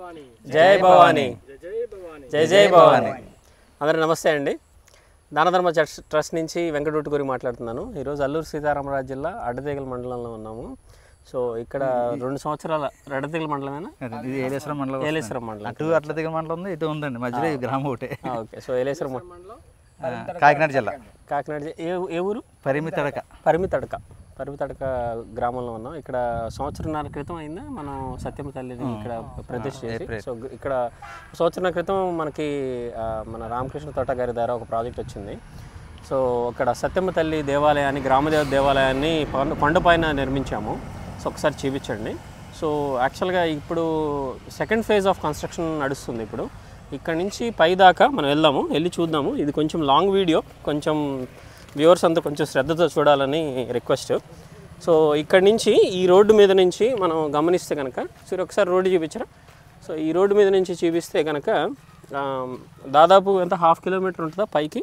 జై భవానీ జై జై భవానీ. అందరూ నమస్తే అండి. దానధర్మ ట్రస్ట్ నుంచి వెంకటూటుగురి మాట్లాడుతున్నాను. ఈరోజు అల్లూరు సీతారామరాజు జిల్లా అడ్డతీగల మండలంలో ఉన్నాము. సో ఇక్కడ 2 సంవత్సరాల అడ్డతీగల మండలమేనా? ఇది ఏలేశ్వరం మండలం. ఏలేశ్వరం మండలం. అటు అడ్డతీగల మండలం ఉంది, ఇటు ఉందండి, మధ్యలో ఈ గ్రామం ఒకటే. ఓకే. సో ఏలేశ్వరం మండలం, కాకినాడ జిల్లా. కాకినాడ ఏ ఊరు? పరిమితడక గ్రామంలో ఉన్నాం. ఇక్కడ సంవత్సరంన్నర క్రితం అయిందా మనం సత్యమ్మ తల్లిని ఇక్కడ ప్రతిష్ఠ చేసి. సో ఇక్కడ సంవత్సరం క్రితం మనకి మన రామకృష్ణ తోట గారి ద్వారా ఒక ప్రాజెక్ట్ వచ్చింది. సో అక్కడ సత్యమ్మ తల్లి దేవాలయాన్ని, గ్రామదేవత దేవాలయాన్ని కొండపైన నిర్మించాము. సో ఒకసారి చూపించండి. సో యాక్చువల్గా ఇప్పుడు సెకండ్ ఫేజ్ ఆఫ్ కన్స్ట్రక్షన్ నడుస్తుంది. ఇప్పుడు ఇక్కడ నుంచి పై దాకా మనం వెళ్ళి చూద్దాము. ఇది కొంచెం లాంగ్ వీడియో, కొంచెం వ్యూవర్స్ అంతా కొంచెం శ్రద్ధతో చూడాలని రిక్వెస్ట్. సో ఇక్కడ నుంచి ఈ రోడ్డు మీద నుంచి మనం గమనిస్తే కనుక, సరే ఒకసారి రోడ్డు చూపించరా. సో ఈ రోడ్డు మీద నుంచి చూపిస్తే కనుక దాదాపు ఎంత 1/2 కిలోమీటర్ ఉంటుందా పైకి?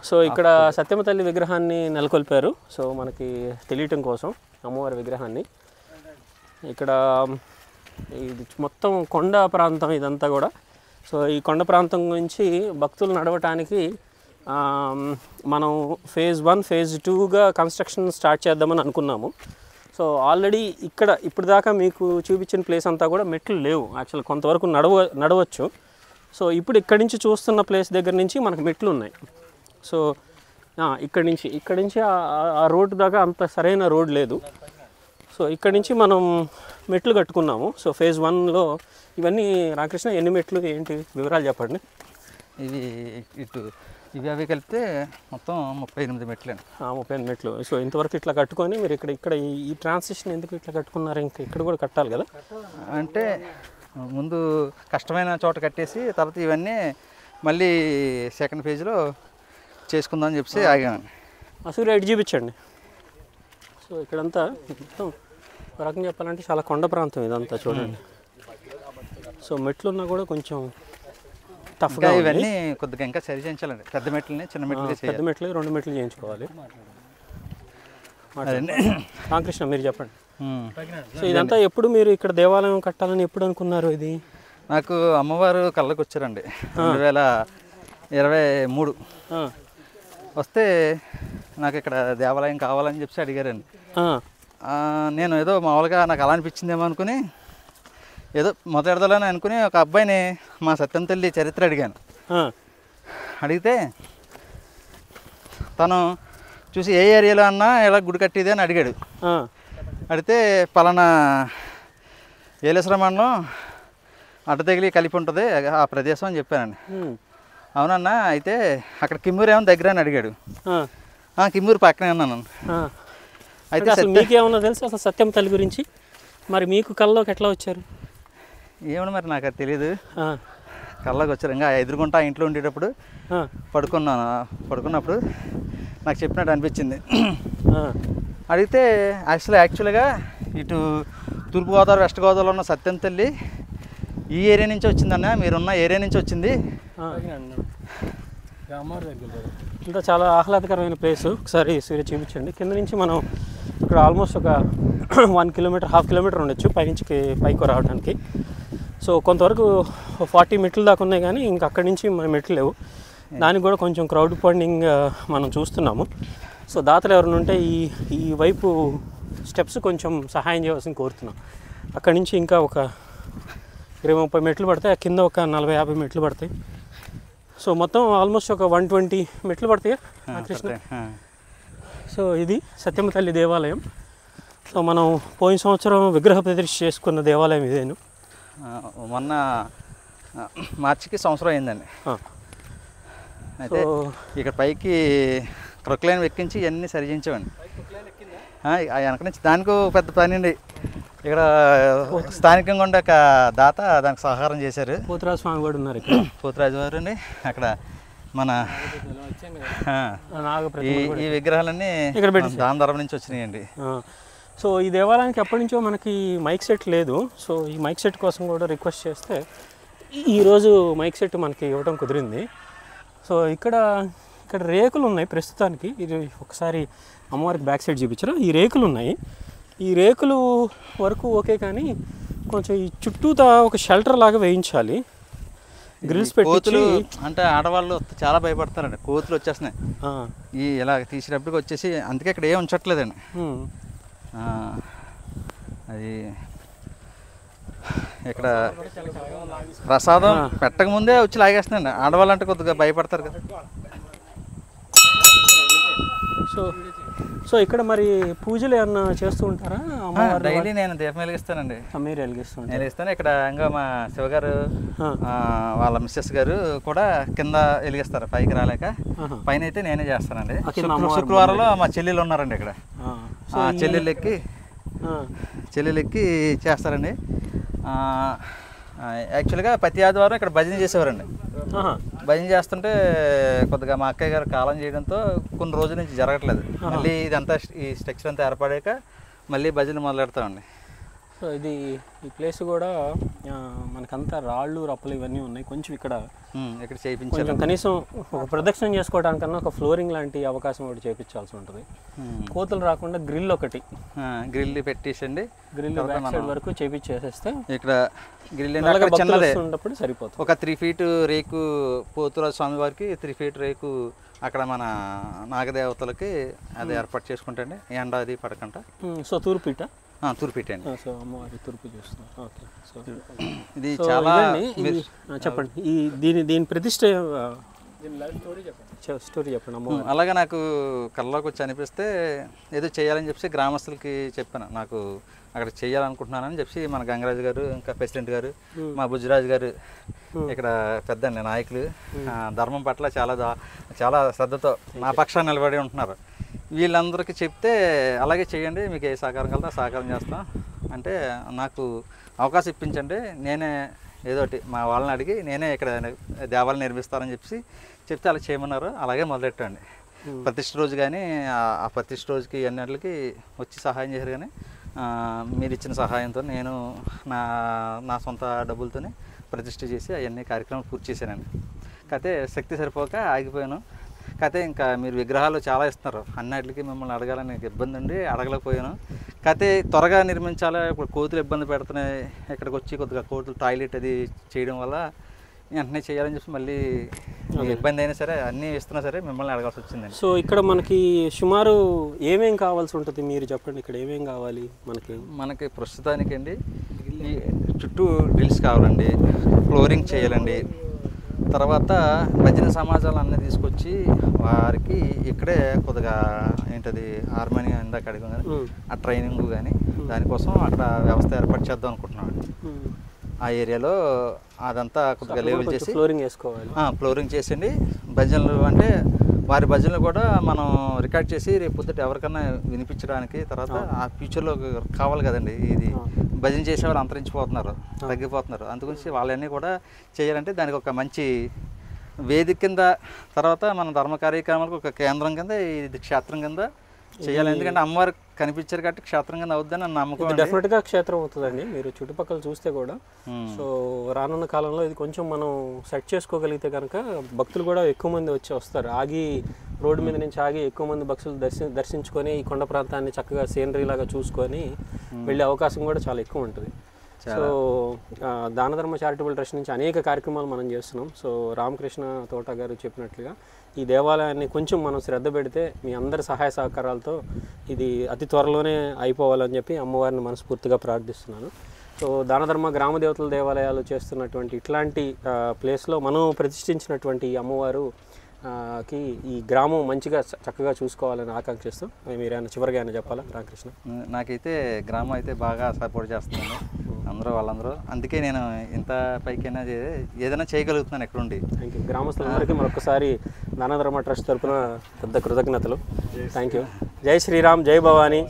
సో ఇక్కడ సత్యమ్మ తల్లి విగ్రహాన్ని నెలకొల్పారు. సో మనకి తెలియటం కోసం అమ్మవారి విగ్రహాన్ని. ఇక్కడ ఇది మొత్తం కొండ ప్రాంతం ఇదంతా కూడా. సో ఈ కొండ ప్రాంతం నుంచి భక్తులు నడవటానికి మనం ఫేజ్ 1 ఫేజ్ 2గా కన్స్ట్రక్షన్ స్టార్ట్ చేద్దామని అనుకున్నాము. సో ఆల్రెడీ ఇప్పుడు దాకా మీకు చూపించిన ప్లేస్ అంతా కూడా మెట్లు లేవు. యాక్చువల్ కొంతవరకు నడవచ్చు. సో ఇప్పుడు ఇక్కడి నుంచి చూస్తున్న ప్లేస్ దగ్గర నుంచి మనకు మెట్లు ఉన్నాయి. సో ఇక్కడి నుంచి ఆ రోడ్డు దాకా అంత సరైన రోడ్ లేదు. సో ఇక్కడి నుంచి మనం మెట్లు కట్టుకున్నాము. సో ఫేజ్ 1లో ఇవన్నీ రామకృష్ణ ఎన్ని మెట్లు ఏంటి వివరాలు చెప్పండి. ఇవి కలిపితే మొత్తం 38 మెట్లు. 38 మెట్లు. సో ఇంతవరకు ఇట్లా కట్టుకొని మీరు ఇక్కడ ఈ ట్రాన్సిషన్ ఎందుకు ఇట్లా కట్టుకున్నారు? ఇంకా ఇక్కడ కూడా కట్టాలి కదా. అంటే ముందు కష్టమైన చోట కట్టేసి తర్వాత ఇవన్నీ మళ్ళీ సెకండ్ ఫేజ్లో చేసుకుందామని చెప్పి ఆగాను. అసలు రైట్ చూపించండి. సో ఇక్కడంతా మొత్తం ఒక రకంగా చెప్పాలంటే చాలా కొండ ప్రాంతం ఇదంతా చూడండి. సో మెట్లున్నా కూడా కొంచెం టఫ్గా, ఇవన్నీ కొద్దిగా ఇంకా సరి చేయించాలండి. పెద్ద మెట్లని చిన్న మెట్లు, పెద్ద మెట్లు 2 మెట్లు చేయించుకోవాలి. రామకృష్ణ మీరు చెప్పండి. సో ఇదంతా ఎప్పుడు మీరు ఇక్కడ దేవాలయం కట్టాలని ఎప్పుడు అనుకున్నారు? ఇది నాకు అమ్మవారు కళ్ళకు వచ్చారండి 2023 వస్తే నాకు ఇక్కడ దేవాలయం కావాలని చెప్పి అడిగారండి. నేను ఏదో మామూలుగా నాకు అలా అనిపించిందేమో అనుకుని ఏదో మొదలెడదాలని అనుకుని ఒక అబ్బాయిని మా సత్యమ్మ తల్లి చరిత్ర అడిగాను. అడిగితే తను చూసి ఏ ఏరియాలో అన్నా ఎలా గుడి కట్టిదే అని అడిగాడు. అడిగితే పలానా ఏలేశ్వరం మండలం అడ్డతగిలి కలిపి ఉంటుంది ఆ ప్రదేశం అని చెప్పానండి. అవునన్నా, అయితే అక్కడ కిమ్మూరు ఏమో దగ్గర అని అడిగాడు. కిమ్మూరు పక్కనే అన్నాను. అయితే అసలు మీకేమన్నా తెలుసు అసలు సత్యమ్మ తల్లి గురించి? మరి మీకు కళ్ళలోకి ఎట్లా వచ్చారు? ఏమన్నా మరి నాకు అది తెలియదు. కళ్ళకి వచ్చారు. ఇంకా ఎదురుకుంటా ఇంట్లో ఉండేటప్పుడు పడుకున్నప్పుడు నాకు చెప్పినట్టు అనిపించింది. అడిగితే యాక్చువల్గా ఇటు తూర్పుగోదావరి వెస్ట్ గోదావరిలో ఉన్న సత్యమ్మ తల్లి ఈ ఏరియా నుంచి వచ్చిందన్న, మీరున్న ఏరియా నుంచి వచ్చింది. ఇంకా చాలా ఆహ్లాదకరమైన ప్లేస్. ఒకసారి సూర్య చూపించండి. కింద నుంచి మనం ఇక్కడ ఆల్మోస్ట్ ఒక 1 కిలోమీటర్ 1/2 కిలోమీటర్ ఉండొచ్చు పైకి రావడానికి. సో కొంతవరకు 40 మెట్లు దాకా ఉన్నాయి, కానీ ఇంకా అక్కడి నుంచి మన మెట్లు లేవు. దానికి కూడా కొంచెం క్రౌడ్ ఫండింగ్ మనం చూస్తున్నాము. సో దాతలు ఎవరైనా ఉంటే ఈ వైపు స్టెప్స్ కొంచెం సహాయం చేయవలసింది కోరుతున్నాం. అక్కడి నుంచి ఇంకా ఒక 20-30 మెట్లు పడతాయి, కింద ఒక 40-50 మెట్లు పడతాయి. సో మొత్తం ఆల్మోస్ట్ ఒక 120 మెట్లు పడతాయి కృష్ణ. సో ఇది సత్యమ్మ తల్లి దేవాలయం. సో మనం పోయిన సంవత్సరం విగ్రహ ప్రతిష్ఠ చేసుకున్న దేవాలయం ఇదేను. మొన్న మార్చికి సంవత్సరం అయిందండి. అయితే ఇక్కడ పైకి క్రొక్లైన్ ఎక్కించి ఇవన్నీ సరిచేయించామండి. వెనక నుంచి దానికి పెద్ద పని అండి. ఇక్కడ స్థానికంగా ఉండే ఒక దాత దానికి సహకారం చేశారు. పోతురాజు స్వామి కూడా ఉన్నారు ఇక్కడ. పోతురాజు వారు అండి. అక్కడ మన ఈ విగ్రహాలన్నీ ఇక్కడ దాన ధర్మం నుంచి వచ్చినాయండి. సో ఈ దేవాలయానికి ఎప్పటి నుంచో మనకి మైక్ సెట్ లేదు. సో ఈ మైక్ సెట్ కోసం కూడా రిక్వెస్ట్ చేస్తే ఈరోజు మైక్ సెట్ మనకి ఇవ్వడం కుదిరింది. సో ఇక్కడ రేకులు ఉన్నాయి ప్రస్తుతానికి. ఇది ఒకసారి అమ్మవారికి బ్యాక్ సైడ్ చూపించరా. ఈ రేకులు ఉన్నాయి. ఈ రేకులు వరకు ఓకే, కానీ కొంచెం ఈ చుట్టూతా ఒక షెల్టర్ లాగా వేయించాలి, గ్రిల్స్ పెట్టి. కోతులు అంటే ఆడవాళ్ళు చాలా భయపడతారండి, కోతులు వచ్చేస్తున్నాయి ఈ ఇలా తీసేటప్పటికి వచ్చేసి, అందుకే ఇక్కడ ఏం ఉంచట్లేదండి. అది ఇక్కడ ప్రసాదం పెట్టక ముందే వచ్చి లాగేస్తున్నాయండి, ఆడవాళ్ళు అంటే కొద్దిగా భయపడతారు కదా. సో ఇక్కడ మరి పూజలు ఏమన్నా చేస్తూ ఉంటారా? డైలీ నేను దీపం వెలిగిస్తానండి. మీరు వెలిగిస్తాను? వెలిగిస్తాను. ఇక్కడ ఇంకా మా శివగారు వాళ్ళ మిస్సెస్ గారు కూడా కింద వెలిగిస్తారు, పైకి రాలేక. పైన అయితే నేనే చేస్తానండి. శుక్రవారంలో మా చెల్లెలు ఉన్నారండి ఇక్కడ, చెల్లెలు ఎక్కి చేస్తారండి. యాక్చువల్గా ప్రతి ఆదివారం ఇక్కడ భజన చేసేవారండి. భజన చేస్తుంటే కొద్దిగా మా అక్కయ్య గారు కాలం చేయడంతో కొన్ని రోజుల నుంచి జరగట్లేదు. మళ్ళీ ఇదంతా ఈ స్ట్రక్చర్ అంతా ఏర్పడాక మళ్ళీ భజన మొదలెడతామండి. సో ఇది ఈ ప్లేస్ కూడా మనకంతా రాళ్ళు రప్పలు ఇవన్నీ ఉన్నాయి. కొంచెం ఇక్కడ చేయించాలి, కనీసం ఒక ప్రదక్షిణం చేసుకోవడానికన్నా ఒక ఫ్లోరింగ్ లాంటి అవకాశం ఒకటి చేయించాల్సి ఉంటుంది. కోతులు రాకుండా గ్రిల్ ఒకటి గ్రిల్ పెట్టేసండి, గ్రిల్ బ్యాక్ సైడ్ వరకు చేపించేసేస్తే ఇక్కడ గ్రిల్ చిన్నదే ఉన్నప్పుడు సరిపోతుంది. ఒక 3 ఫీట్ రేకు పోతురాజు స్వామి వారికి 3 ఫీట్ రేకు అక్కడ మన నాగదేవతలకి అది ఏర్పాటు చేసుకుంటండి, ఎండ అది పడకుండా. సో తూర్పీట తూర్పీట అండి. సో అమ్మవారి తూర్పు చూస్తున్నాం. ఓకే. సో ఇది చాలా చెప్పండి, ఈ దీని ప్రతిష్ట స్టోరీ చెప్పండి అమ్మ. అలాగే నాకు కళ్ళలోకి వచ్చి అనిపిస్తే ఏదో చేయాలని చెప్పి గ్రామస్తులకి చెప్పాను, నాకు అక్కడ చేయాలనుకుంటున్నానని చెప్పి మన గంగరాజు గారు, ఇంకా ప్రెసిడెంట్ గారు, మా బుజ్జిరాజు గారు, ఇక్కడ పెద్ద నాయకులు ధర్మం పట్ల చాలా శ్రద్ధతో నా పక్షాన్ని నిలబడి ఉంటున్నారు. వీళ్ళందరికీ చెప్తే అలాగే చేయండి, మీకు ఏ సహకారం కలితే సహకారం చేస్తాం అంటే నాకు అవకాశం ఇప్పించండి, నేనే ఏదోటి మా వాళ్ళని అడిగి నేనే ఇక్కడ దేవాలయం నిర్మిస్తారని చెప్తే అలా చేయమన్నారు. అలాగే మొదలెట్టండి. ప్రతిష్ఠ రోజు కానీ ఆ ప్రతిష్ఠ రోజుకి అన్నిటికి వచ్చి సహాయం చేశారు. కానీ మీరు ఇచ్చిన సహాయంతో నేను నా సొంత డబ్బులతోనే ప్రతిష్ఠ చేసి అవన్నీ కార్యక్రమాలు పూర్తి చేశానండి. కాకపోతే శక్తి సరిపోక ఆగిపోయాను. కాకపోతే ఇంకా మీరు విగ్రహాలు చాలా ఇస్తున్నారు, అన్నిటికి మిమ్మల్ని అడగాలని నాకు ఇబ్బంది ఉండి అడగలేకపోయాను. కాకపోతే త్వరగా నిర్మించాలి, ఇప్పుడు కోతులు ఇబ్బంది పెడుతున్నాయి, ఇక్కడికి వచ్చి కొద్దిగా కోతులు టాయిలెట్ అది చేయడం వల్ల వెంటనే చేయాలని చెప్పి మళ్ళీ ఇబ్బంది అయినా సరే అన్నీ ఇస్తున్నా సరే మిమ్మల్ని అడగాల్సి వచ్చిందండి. సో ఇక్కడ మనకి సుమారు ఏమేం కావాల్సి ఉంటుంది మీరు చెప్పండి, ఇక్కడ ఏమేం కావాలి మనకి ప్రస్తుతానికండి ఈ చుట్టూ డ్రిల్స్ కావాలండి, ఫ్లోరింగ్ చేయాలండి, తర్వాత భజన సమాజాలు అన్నీ తీసుకొచ్చి వారికి ఇక్కడే కొద్దిగా ఏంటది హార్మోనియం ఇందాక అడిగాం కానీ ఆ ట్రైనింగ్ కానీ దానికోసం అక్కడ వ్యవస్థ ఏర్పాటు చేద్దాం అనుకుంటున్నాం. ఆ ఏరియాలో అదంతా కొద్దిగా లెవెల్ చేసి ఫ్లోరింగ్ చేసిండి. భజనలు అంటే వారి భజనలు కూడా మనం రికార్డ్ చేసి రేపు పొద్దుట ఎవరికన్నా వినిపించడానికి, తర్వాత ఆ ఫ్యూచర్లో కావాలి కదండి. ఇది భజన చేసే వాళ్ళు అంతరించిపోతున్నారు, తగ్గిపోతున్నారు. అందుగురించి వాళ్ళన్నీ కూడా చేయాలంటే దానికి ఒక మంచి వేదిక కింద, తర్వాత మన ధర్మ కార్యక్రమాలకు ఒక కేంద్రం కింద ఇది క్షేత్రం కింద చేయాలి. ఎందుకంటే అమ్మవారు కనిపించారు కాబట్టి క్షేత్రం కింద అవుద్దని నన్ను నమ్మకం. డెఫినెట్గా క్షేత్రం అవుతుందండి. మీరు చుట్టుపక్కల చూస్తే కూడా సో రానున్న కాలంలో ఇది కొంచెం మనం సెట్ చేసుకోగలిగితే కనుక భక్తులు కూడా ఎక్కువ మంది వస్తారు. ఆగి రోడ్డు మీద నుంచి ఆగి ఎక్కువ మంది భక్తులు దర్శించుకొని ఈ కొండ ప్రాంతాన్ని చక్కగా సీనరీ లాగా చూసుకొని వెళ్ళే అవకాశం కూడా చాలా ఎక్కువ ఉంటుంది. సో దానధర్మ చారిటబుల్ ట్రస్ట్ నుంచి అనేక కార్యక్రమాలు మనం చేస్తున్నాం. సో రామకృష్ణ తోట గారు చెప్పినట్లుగా ఈ దేవాలయాన్ని కొంచెం మనం శ్రద్ధ పెడితే మీ అందరి సహాయ సహకారాలతో ఇది అతి త్వరలోనే అయిపోవాలని చెప్పి అమ్మవారిని మనస్ఫూర్తిగా ప్రార్థిస్తున్నాను. సో దానధర్మ గ్రామ దేవతల దేవాలయాలు చేస్తున్నటువంటి ఇట్లాంటి ప్లేస్లో మనం ప్రతిష్ఠించినటువంటి ఈ అమ్మవారు కి ఈ గ్రామం మంచిగా చక్కగా చూసుకోవాలని ఆకాంక్షిస్తూ మీరైనా చివరిగా అయినా చెప్పాలా రామకృష్ణ? నాకైతే గ్రామం అయితే బాగా సపోర్ట్ చేస్తున్నాను వాళ్ళందరూ. అందుకే నేను ఇంత పైకైనా ఏదైనా చేయగలుగుతున్నాను ఎక్కడుండి. Thank you. గ్రామస్తులందరికీ మరొకసారి దానధర్మ ట్రస్ట్ తరఫున పెద్ద కృతజ్ఞతలు. Thank you. జై శ్రీరామ్, జై భవానీ.